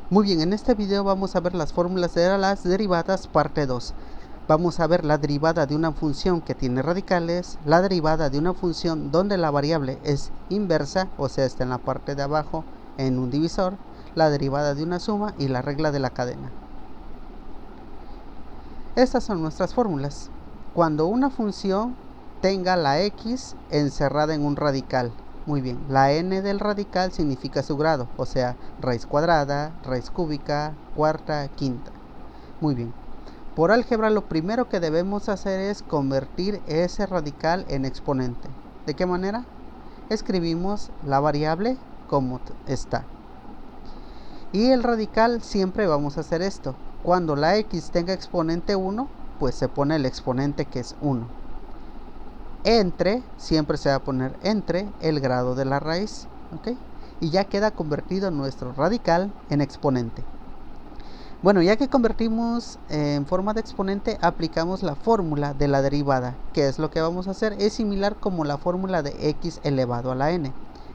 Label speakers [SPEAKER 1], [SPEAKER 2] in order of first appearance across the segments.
[SPEAKER 1] Muy bien, en este video vamos a ver las fórmulas de las derivadas parte 2. Vamos a ver la derivada de una función que tiene radicales, la derivada de una función donde la variable es inversa, o sea, está en la parte de abajo en un divisor, la derivada de una suma y la regla de la cadena. Estas son nuestras fórmulas. Cuando una función tenga la x encerrada en un radical. Muy bien, la n del radical significa su grado, o sea, raíz cuadrada, raíz cúbica, cuarta, quinta. Muy bien. Por álgebra lo primero que debemos hacer es convertir ese radical en exponente. ¿De qué manera? Escribimos la variable como está. Y el radical siempre vamos a hacer esto. Cuando la x tenga exponente 1, pues se pone el exponente que es 1. Entre, siempre se va a poner entre el grado de la raíz, ¿ok? Y ya queda convertido nuestro radical en exponente. Bueno, ya que convertimos en forma de exponente, aplicamos la fórmula de la derivada. ¿Qué es lo que vamos a hacer? Es similar como la fórmula de x elevado a la n.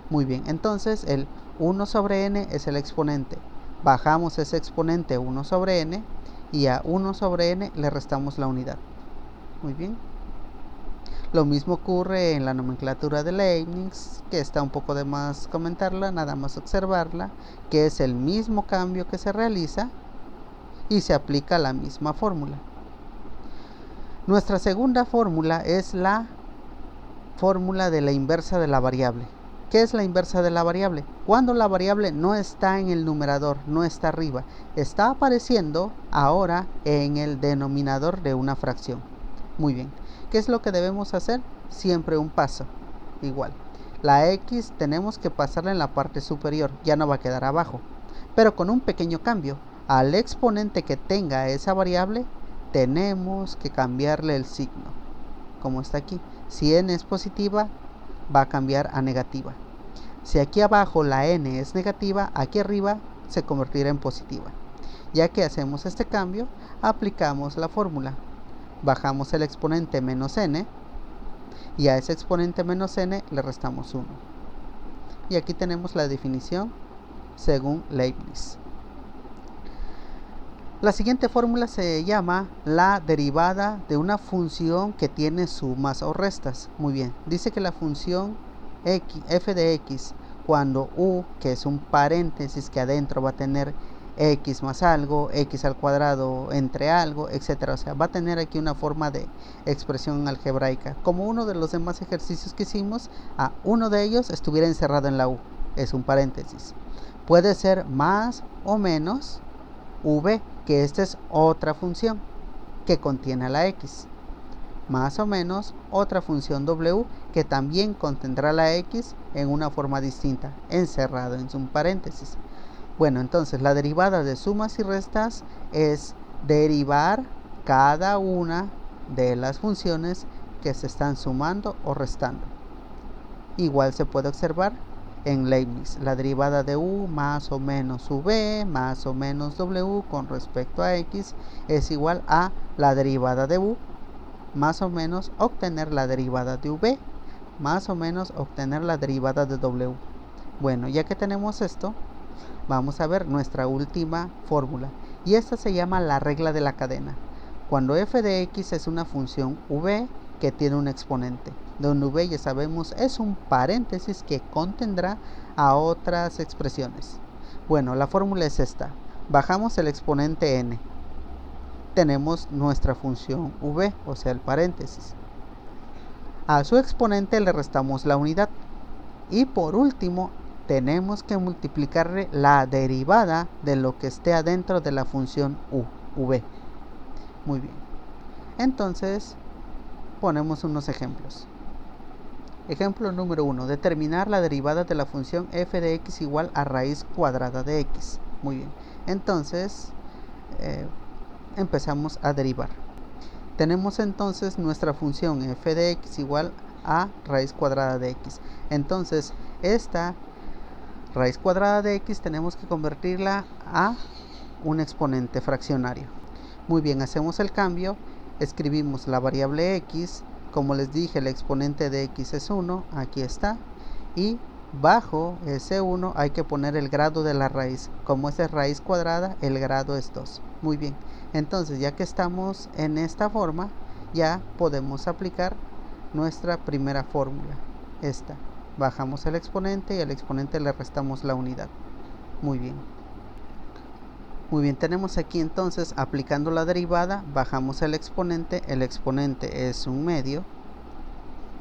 [SPEAKER 1] Muy bien, entonces el 1 sobre n es el exponente. Bajamos ese exponente 1 sobre n y a 1 sobre n le restamos la unidad. Muy bien. Lo mismo ocurre en la nomenclatura de Leibniz, que está un poco de más comentarla, nada más observarla, que es el mismo cambio que se realiza y se aplica la misma fórmula. Nuestra segunda fórmula es la fórmula de la inversa de la variable. ¿Qué es la inversa de la variable? Cuando la variable no está en el numerador, no está arriba, está apareciendo ahora en el denominador de una fracción. Muy bien. ¿Qué es lo que debemos hacer? Siempre un paso. Igual. La x tenemos que pasarla en la parte superior, ya no va a quedar abajo. Pero con un pequeño cambio. Al exponente que tenga esa variable, tenemos que cambiarle el signo. Como está aquí. Si n es positiva, va a cambiar a negativa. Si aquí abajo la n es negativa, aquí arriba se convertirá en positiva. Ya que hacemos este cambio, aplicamos la fórmula. Bajamos el exponente menos n y a ese exponente menos n le restamos 1. Y aquí tenemos la definición según Leibniz. La siguiente fórmula se llama la derivada de una función que tiene sumas o restas. Muy bien, dice que la función f de x, cuando u, que es un paréntesis que adentro va a tener x más algo, x al cuadrado entre algo, etcétera. O sea, va a tener aquí una forma de expresión algebraica. Como uno de los demás ejercicios que hicimos, uno de ellos estuviera encerrado en la u, es un paréntesis. Puede ser más o menos v, que esta es otra función que contiene a la x. Más o menos otra función w que también contendrá la x en una forma distinta, encerrado en un paréntesis. Bueno, entonces la derivada de sumas y restas es derivar cada una de las funciones que se están sumando o restando. Igual se puede observar en Leibniz, la derivada de u más o menos v más o menos w con respecto a x es igual a la derivada de u más o menos obtener la derivada de v más o menos obtener la derivada de w. Bueno, ya que tenemos esto, vamos a ver nuestra última fórmula y esta se llama la regla de la cadena. Cuando f de x es una función v que tiene un exponente, donde v ya sabemos es un paréntesis que contendrá a otras expresiones. Bueno, la fórmula es esta. Bajamos el exponente n. Tenemos nuestra función v, o sea el paréntesis. A su exponente le restamos la unidad. Y por último, tenemos que multiplicarle la derivada de lo que esté adentro de la función v. Muy bien. Entonces, ponemos unos ejemplos. Ejemplo número 1. Determinar la derivada de la función f de x igual a raíz cuadrada de x. Muy bien. Entonces, empezamos a derivar. Tenemos entonces nuestra función f de x igual a raíz cuadrada de x. Entonces, esta raíz cuadrada de x tenemos que convertirla a un exponente fraccionario. Muy bien, hacemos el cambio. Escribimos la variable x, como les dije el exponente de x es 1, aquí está, y bajo ese 1 hay que poner el grado de la raíz. Como esa es raíz cuadrada, el grado es 2. Muy bien, entonces ya que estamos en esta forma, ya podemos aplicar nuestra primera fórmula, esta. Bajamos el exponente y al exponente le restamos la unidad. Muy bien. Muy bien, tenemos aquí entonces, aplicando la derivada, bajamos el exponente es 1/2,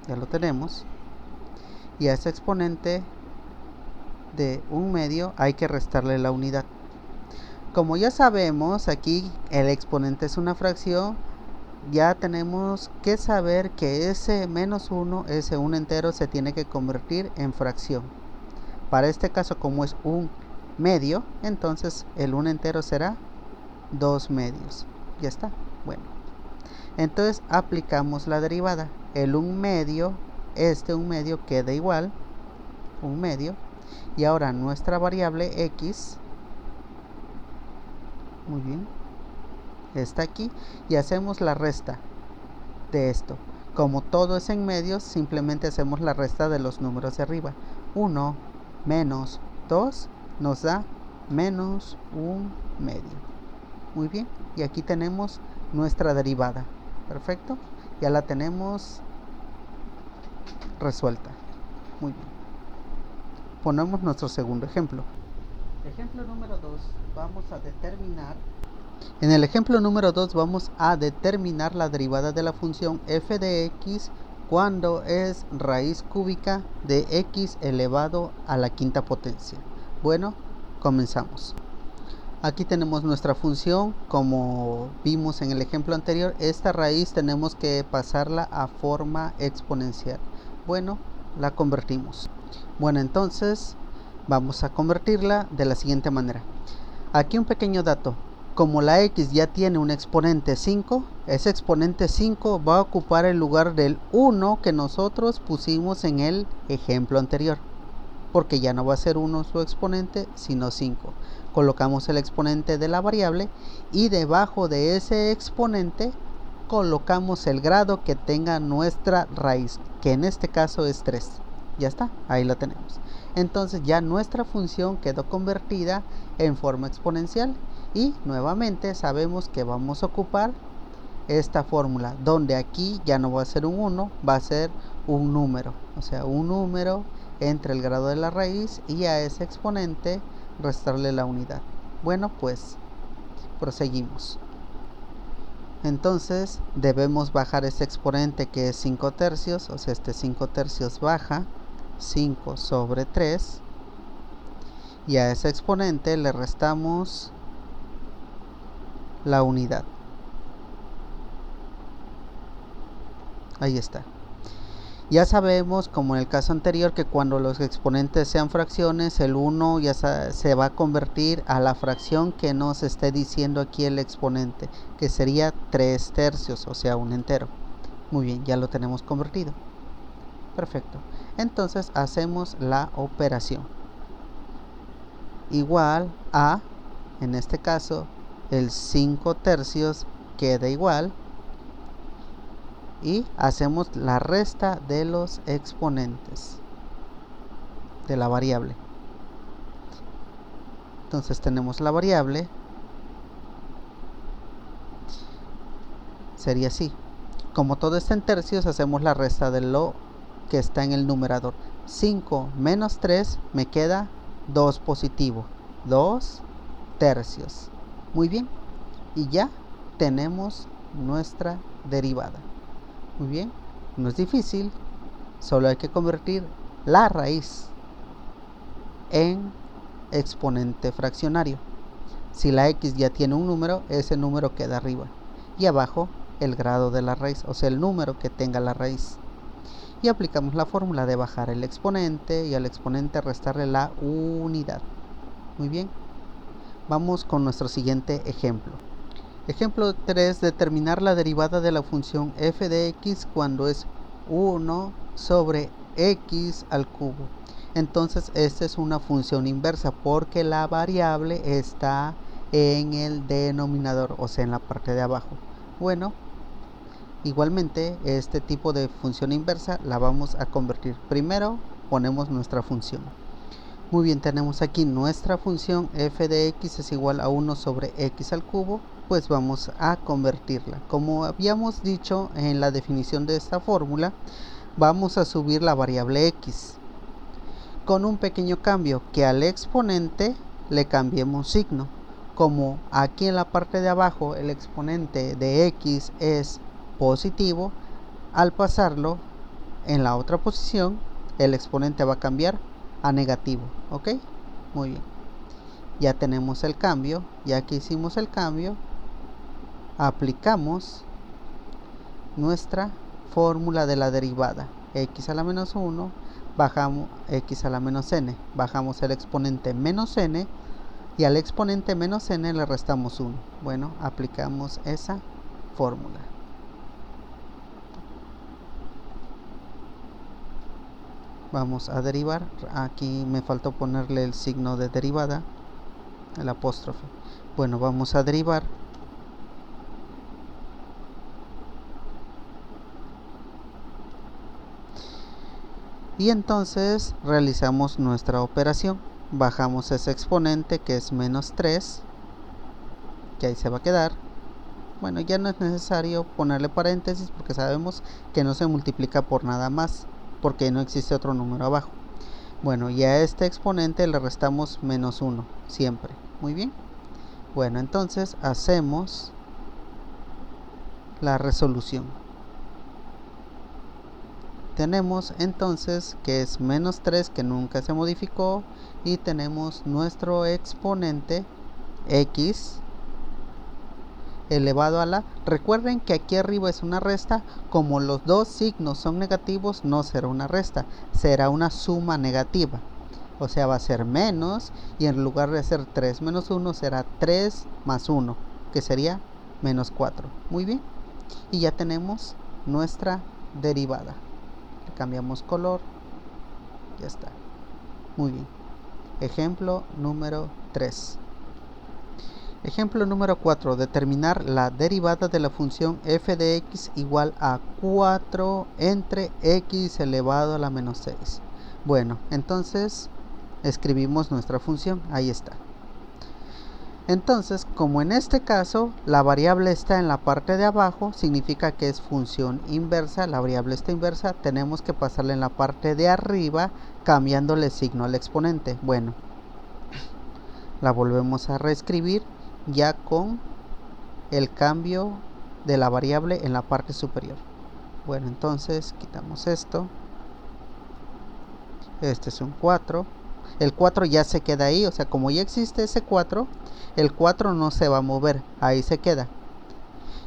[SPEAKER 1] ya lo tenemos, y a ese exponente de 1/2 hay que restarle la unidad. Como ya sabemos, aquí el exponente es una fracción, ya tenemos que saber que ese menos 1, ese 1 entero, se tiene que convertir en fracción. Para este caso, como es 1/2, entonces el 1 entero será 2/2. Ya está. Bueno, entonces aplicamos la derivada. El 1/2, este 1/2 queda igual 1/2, y ahora nuestra variable x, muy bien, está aquí, y hacemos la resta de esto. Como todo es en medios, simplemente hacemos la resta de los números de arriba. 1 menos 2 nos da menos 1/2. Muy bien, y aquí tenemos nuestra derivada. Perfecto, ya la tenemos resuelta. Muy bien, ponemos nuestro segundo ejemplo. Ejemplo número 2, vamos a determinar. En el ejemplo número 2 vamos a determinar la derivada de la función f de x cuando es raíz cúbica de x elevado a la quinta potencia. Bueno, comenzamos. Aquí tenemos nuestra función, como vimos en el ejemplo anterior. Esta raíz tenemos que pasarla a forma exponencial. Bueno, la convertimos. Bueno, entonces vamos a convertirla de la siguiente manera. Aquí un pequeño dato. Como la x ya tiene un exponente 5, ese exponente 5 va a ocupar el lugar del 1 que nosotros pusimos en el ejemplo anterior, porque ya no va a ser 1 su exponente, sino 5. Colocamos el exponente de la variable y debajo de ese exponente colocamos el grado que tenga nuestra raíz, que en este caso es 3. Ya está, ahí la tenemos. Entonces ya nuestra función quedó convertida en forma exponencial, y nuevamente sabemos que vamos a ocupar esta fórmula, donde aquí ya no va a ser un 1, va a ser un número, o sea, un número entre el grado de la raíz y a ese exponente restarle la unidad. Bueno, pues proseguimos. Entonces debemos bajar ese exponente que es 5 tercios, o sea, este 5 tercios baja 5 sobre 3, y a ese exponente le restamos la unidad. Ahí está. Ya sabemos, como en el caso anterior, que cuando los exponentes sean fracciones, el 1 ya se va a convertir a la fracción que nos esté diciendo aquí el exponente, que sería 3 tercios, o sea, un entero. Muy bien, ya lo tenemos convertido. Perfecto. Entonces hacemos la operación. Igual a, en este caso, el 5 tercios queda igual, y hacemos la resta de los exponentes de la variable. Entonces tenemos la variable, sería así. Como todo está en tercios, hacemos la resta de lo que está en el numerador. 5 menos 3 me queda 2 positivo, 2 tercios. Muy bien, y ya tenemos nuestra derivada. Muy bien, no es difícil, solo hay que convertir la raíz en exponente fraccionario. Si la x ya tiene un número, ese número queda arriba, y abajo el grado de la raíz, o sea, el número que tenga la raíz. Y aplicamos la fórmula de bajar el exponente y al exponente restarle la unidad. Muy bien, vamos con nuestro siguiente ejemplo. Ejemplo 3, determinar la derivada de la función f de x cuando es 1 sobre x al cubo. Entonces esta es una función inversa porque la variable está en el denominador, o sea, en la parte de abajo. Bueno, igualmente este tipo de función inversa la vamos a convertir primero ponemos nuestra función. Muy bien, tenemos aquí nuestra función f de x es igual a 1 sobre x al cubo. Pues vamos a convertirla. Como habíamos dicho en la definición de esta fórmula, vamos a subir la variable x con un pequeño cambio, que al exponente le cambiemos signo. Como aquí en la parte de abajo el exponente de x es positivo, al pasarlo en la otra posición el exponente va a cambiar a negativo. Ok, muy bien, ya tenemos el cambio. Ya que hicimos el cambio, aplicamos nuestra fórmula de la derivada. X a la menos 1, bajamos x a la menos n, bajamos el exponente menos n, y al exponente menos n le restamos 1. Bueno, aplicamos esa fórmula. Vamos a derivar. Aquí me faltó ponerle el signo de derivada, el apóstrofe. Bueno, vamos a derivar. Y entonces realizamos nuestra operación. Bajamos ese exponente que es menos 3, que ahí se va a quedar. Bueno, ya no es necesario ponerle paréntesis porque sabemos que no se multiplica por nada más, porque no existe otro número abajo. Bueno, y a este exponente le restamos menos 1 siempre. Muy bien. Bueno, entonces hacemos la resolución. Tenemos entonces que es menos 3, que nunca se modificó, y tenemos nuestro exponente x elevado a la... Recuerden que aquí arriba es una resta. Como los dos signos son negativos, no será una resta, será una suma negativa. O sea, va a ser menos, y en lugar de ser 3 menos 1 será 3 más 1, que sería menos 4. Muy bien, y ya tenemos nuestra derivada. Le cambiamos color, ya está. Muy bien. Ejemplo número 3. Ejemplo número 4. Determinar la derivada de la función f de x igual a 4 entre x elevado a la menos 6. Bueno, entonces escribimos nuestra función. Ahí está. Entonces, como en este caso la variable está en la parte de abajo, significa que es función inversa. La variable está inversa, tenemos que pasarla en la parte de arriba, cambiándole signo al exponente. Bueno, la volvemos a reescribir ya con el cambio de la variable en la parte superior. Bueno, entonces quitamos esto. Este es un 4. El 4 ya se queda ahí, o sea, como ya existe ese 4, el 4 no se va a mover, ahí se queda.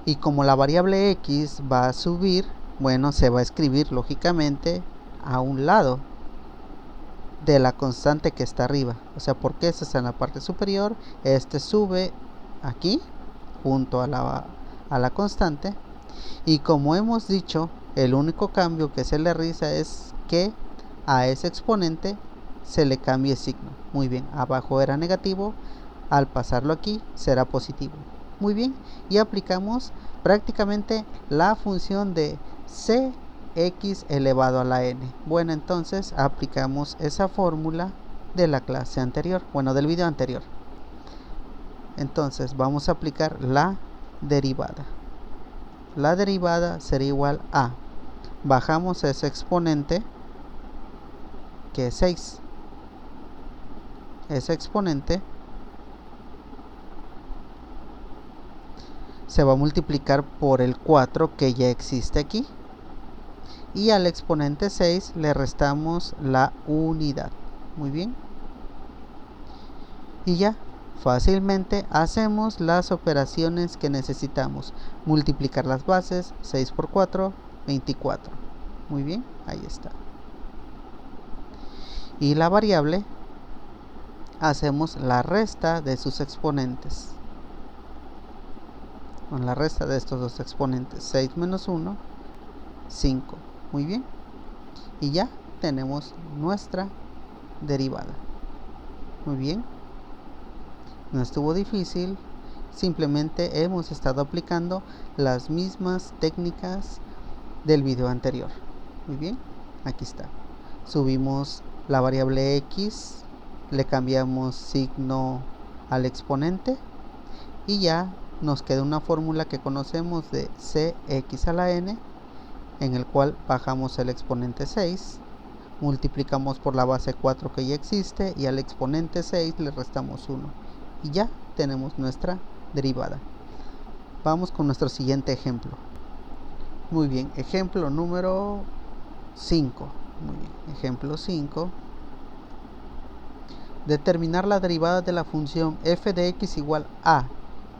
[SPEAKER 1] Y como la variable x va a subir, bueno, se va a escribir lógicamente a un lado de la constante que está arriba. O sea, porque este está en la parte superior, este sube aquí junto a la constante. Y como hemos dicho, el único cambio que se le realiza es que a ese exponente se le cambie signo. Muy bien, abajo era negativo, al pasarlo aquí será positivo. Muy bien, y aplicamos prácticamente la función de cx elevado a la n. Bueno, entonces aplicamos esa fórmula de la clase anterior, bueno, del video anterior. Entonces vamos a aplicar la derivada. La derivada será igual a, bajamos ese exponente que es 6. Ese exponente se va a multiplicar por el 4 que ya existe aquí, y al exponente 6 le restamos la unidad. Muy bien, y ya fácilmente hacemos las operaciones que necesitamos. Multiplicar las bases, 6 por 4, 24. Muy bien, ahí está. Y la variable, hacemos la resta de sus exponentes. Con la resta de estos dos exponentes, 6 menos 1, 5. Muy bien, y ya tenemos nuestra derivada. Muy bien, no estuvo difícil, simplemente hemos estado aplicando las mismas técnicas del video anterior. Muy bien, aquí está. subimos la variable x, le cambiamos signo al exponente y ya nos queda una fórmula que conocemos de cx a la n, en el cual bajamos el exponente 6, multiplicamos por la base 4 que ya existe y al exponente 6 le restamos 1 y ya tenemos nuestra derivada. Vamos con nuestro siguiente ejemplo. Muy bien, ejemplo número 5. Muy bien, ejemplo 5. Determinar la derivada de la función f de x igual a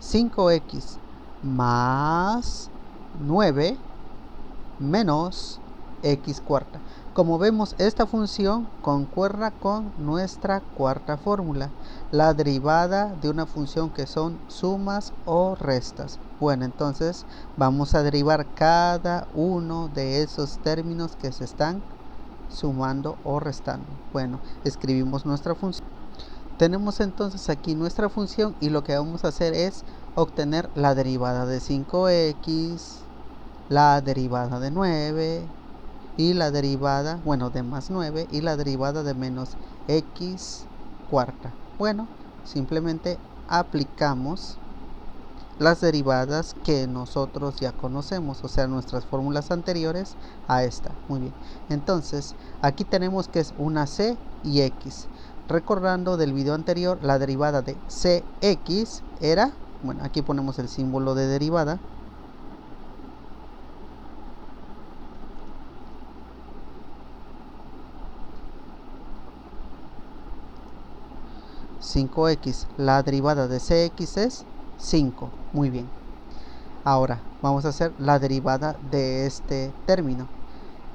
[SPEAKER 1] 5x más 9 menos x cuarta. Como vemos, esta función concuerda con nuestra cuarta fórmula, la derivada de una función que son sumas o restas. Bueno, entonces vamos a derivar cada uno de esos términos que se están sumando o restando. Bueno, escribimos nuestra función. Tenemos entonces aquí nuestra función y lo que vamos a hacer es obtener la derivada de 5x, la derivada de 9 y la derivada, bueno, de más 9 y la derivada de menos x cuarta. Bueno, simplemente aplicamos las derivadas que nosotros ya conocemos, o sea, nuestras fórmulas anteriores a esta. Muy bien, entonces aquí tenemos que es una c y x. Recordando del video anterior, la derivada de cx era, bueno, aquí ponemos el símbolo de derivada, (5x), la derivada de cx es 5. Muy bien, ahora vamos a hacer la derivada de este término.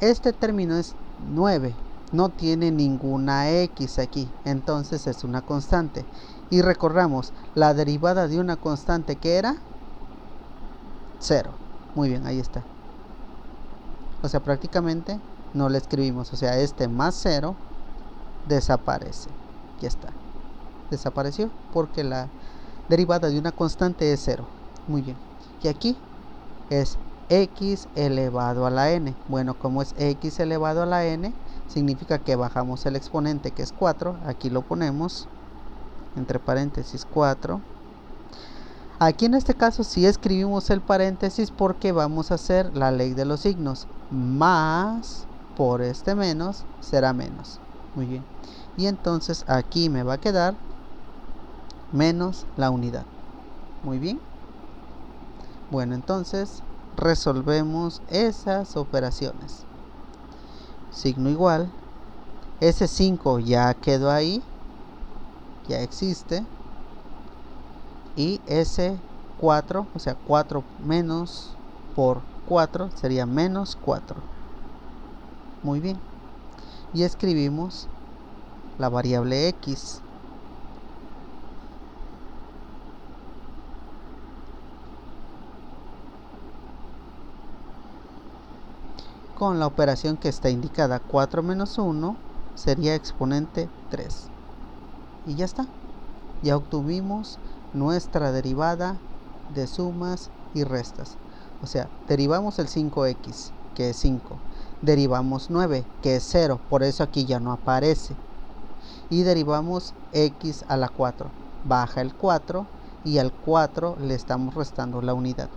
[SPEAKER 1] Este término es 9, no tiene ninguna x aquí, entonces es una constante. Y recordamos, la derivada de una constante que era 0. Muy bien, ahí está. O sea, prácticamente no le escribimos, o sea, este más 0 desaparece. Ya está, desapareció porque la derivada de una constante es 0. Muy bien, y aquí es x elevado a la n. Bueno, como es x elevado a la n, significa que bajamos el exponente, que es 4. Aquí lo ponemos entre paréntesis 4. Aquí en este caso sí escribimos el paréntesis porque vamos a hacer la ley de los signos. Más por este menos será menos. Muy bien, y entonces aquí me va a quedar menos la unidad. Muy bien. Bueno, entonces resolvemos esas operaciones. Signo igual. Ese 5 ya quedó ahí, ya existe. Y ese 4, o sea, 4 menos por 4 sería menos 4. Muy bien. Y escribimos la variable x. Con la operación que está indicada, 4 menos 1 sería exponente 3. Y ya está. Ya obtuvimos nuestra derivada de sumas y restas. O sea, derivamos el 5x, que es 5. Derivamos 9, que es 0, por eso aquí ya no aparece. Y derivamos x a la 4. Baja el 4 y al 4 le estamos restando la unidad.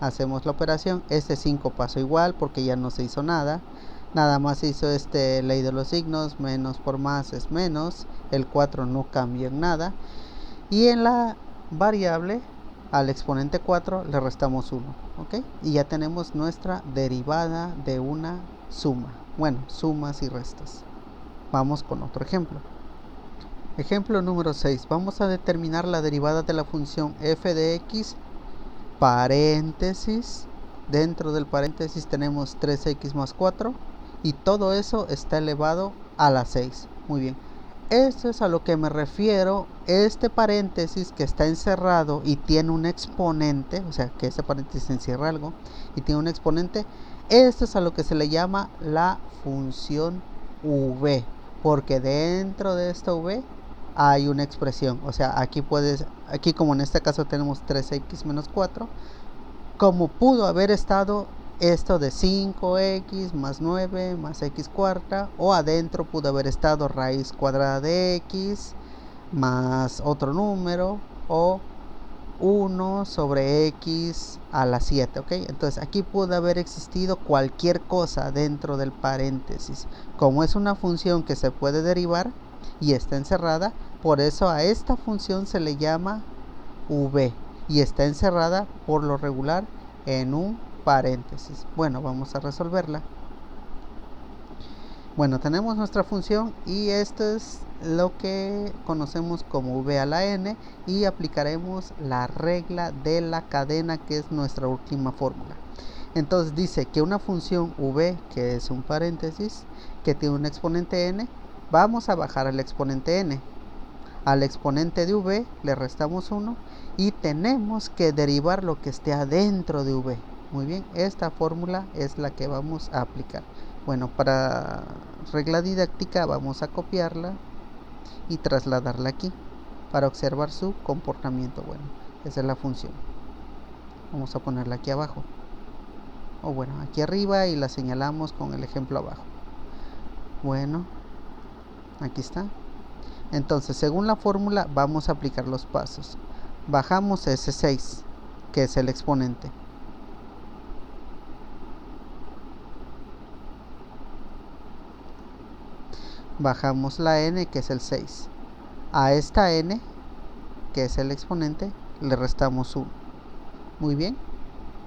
[SPEAKER 1] Hacemos la operación, este 5 pasó igual porque ya no se hizo nada. Nada más se hizo ley de los signos, menos por más es menos. El 4 no cambia en nada. Y en la variable, al exponente 4 le restamos 1. ¿Ok? Y ya tenemos nuestra derivada de una suma. Bueno, sumas y restas. Vamos con otro ejemplo. Ejemplo número 6. Vamos a determinar la derivada de la función f de x, paréntesis. Dentro del paréntesis tenemos 3x más 4. Y todo eso está elevado a la 6. Muy bien. Esto es a lo que me refiero. Este paréntesis que está encerrado y tiene un exponente, o sea que ese paréntesis encierra algo y tiene un exponente, esto es a lo que se le llama la función v, porque dentro de esta v hay una expresión. O sea, aquí como en este caso tenemos 3x menos 4, como pudo haber estado esto de 5x más 9 más x cuarta, o adentro pudo haber estado raíz cuadrada de x más otro número, o 1 sobre x a la 7, ¿ok? Entonces aquí puede haber existido cualquier cosa dentro del paréntesis. Como es una función que se puede derivar y está encerrada, por eso a esta función se le llama v y está encerrada por lo regular en un paréntesis. Bueno, vamos a resolverla. Bueno, tenemos nuestra función y esto es lo que conocemos como v a la n, y aplicaremos la regla de la cadena, que es nuestra última fórmula. Entonces dice que una función v, que es un paréntesis, que tiene un exponente n, vamos a bajar al exponente n. Al exponente de v le restamos 1 y tenemos que derivar lo que esté adentro de v. Muy bien, esta fórmula es la que vamos a aplicar. Bueno, para regla didáctica vamos a copiarla y trasladarla aquí para observar su comportamiento. Bueno, esa es la función. Vamos a ponerla aquí abajo, o bueno, aquí arriba, y la señalamos con el ejemplo abajo. Bueno, aquí está. Entonces, según la fórmula, vamos a aplicar los pasos. Bajamos ese 6, que es el exponente. Bajamos la n, que es el 6. A esta n, que es el exponente, le restamos 1. Muy bien,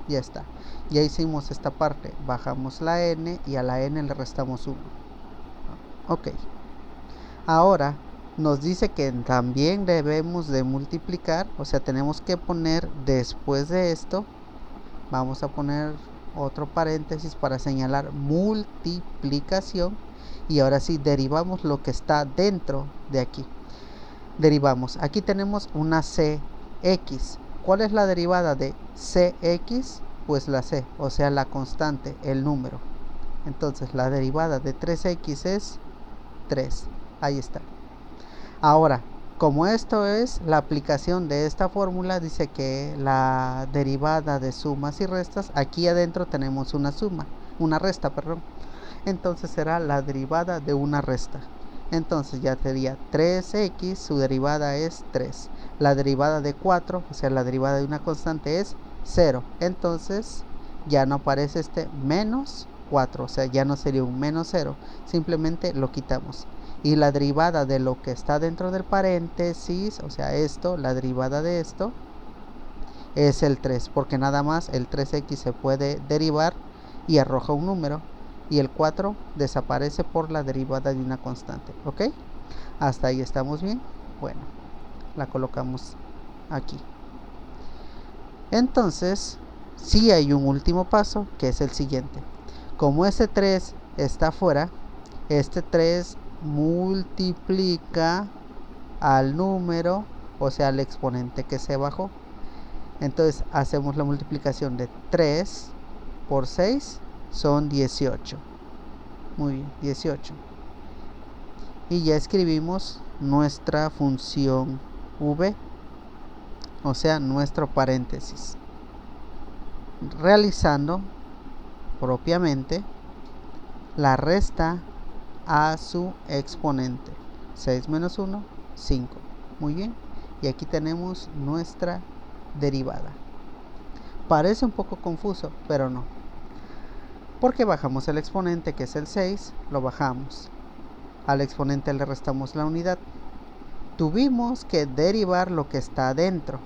[SPEAKER 1] ya está. Ya hicimos esta parte. Bajamos la n y a la n le restamos 1. Ok. Ahora nos dice que también debemos de multiplicar, o sea, tenemos que poner después de esto, vamos a poner otro paréntesis para señalar multiplicación, y ahora sí derivamos lo que está dentro de aquí. Derivamos, aquí tenemos una cx. ¿Cuál es la derivada de cx? Pues la c, o sea, la constante, el número. Entonces la derivada de 3x es 3. Ahí está. Ahora, como esto es la aplicación de esta fórmula, dice que la derivada de sumas y restas, aquí adentro tenemos una resta, perdón. Entonces será la derivada de una resta. Entonces ya sería 3x, su derivada es 3. La derivada de 4, o sea, la derivada de una constante es 0. Entonces ya no aparece este menos 4, o sea, ya no sería un menos 0. Simplemente lo quitamos. Y la derivada de lo que está dentro del paréntesis, o sea, esto, la derivada de esto, es el 3, porque nada más el 3x se puede derivar y arroja un número, y el 4 desaparece por la derivada de una constante. ¿Ok? Hasta ahí estamos bien. Bueno, la colocamos aquí. Entonces, sí hay un último paso, que es el siguiente. Como este 3 está afuera, este 3 multiplica al número, o sea, al exponente que se bajó. Entonces hacemos la multiplicación de 3 por 6, son 18. Muy bien, 18. Y ya escribimos nuestra función v, o sea, nuestro paréntesis, realizando propiamente la resta a su exponente. 6 menos 1, 5. Muy bien, y aquí tenemos nuestra derivada. Parece un poco confuso, pero no, porque bajamos el exponente, que es el 6, lo bajamos. Al exponente le restamos la unidad. Tuvimos que derivar lo que está adentro.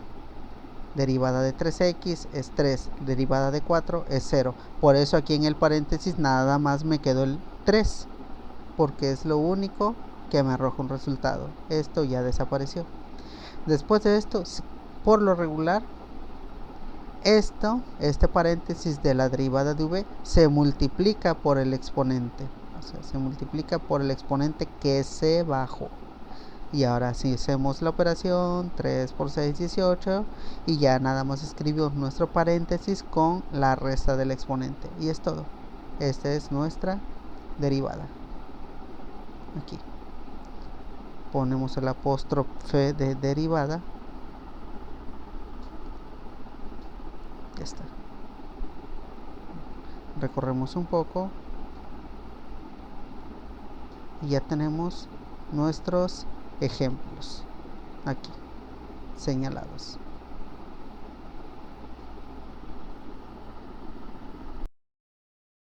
[SPEAKER 1] Derivada de 3x es 3, derivada de 4 es 0. Por eso aquí en el paréntesis nada más me quedó el 3, porque es lo único que me arroja un resultado. Esto ya desapareció. Después de esto, por lo regular, este paréntesis de la derivada de v se multiplica por el exponente, o sea, se multiplica por el exponente que se bajó. Y ahora sí hacemos la operación, 3 por 6, 18, y ya nada más escribimos nuestro paréntesis con la resta del exponente, y es todo. Esta es nuestra derivada. Aquí ponemos el apóstrofe de derivada. Ya está. Recorremos un poco y ya tenemos nuestros ejemplos aquí señalados.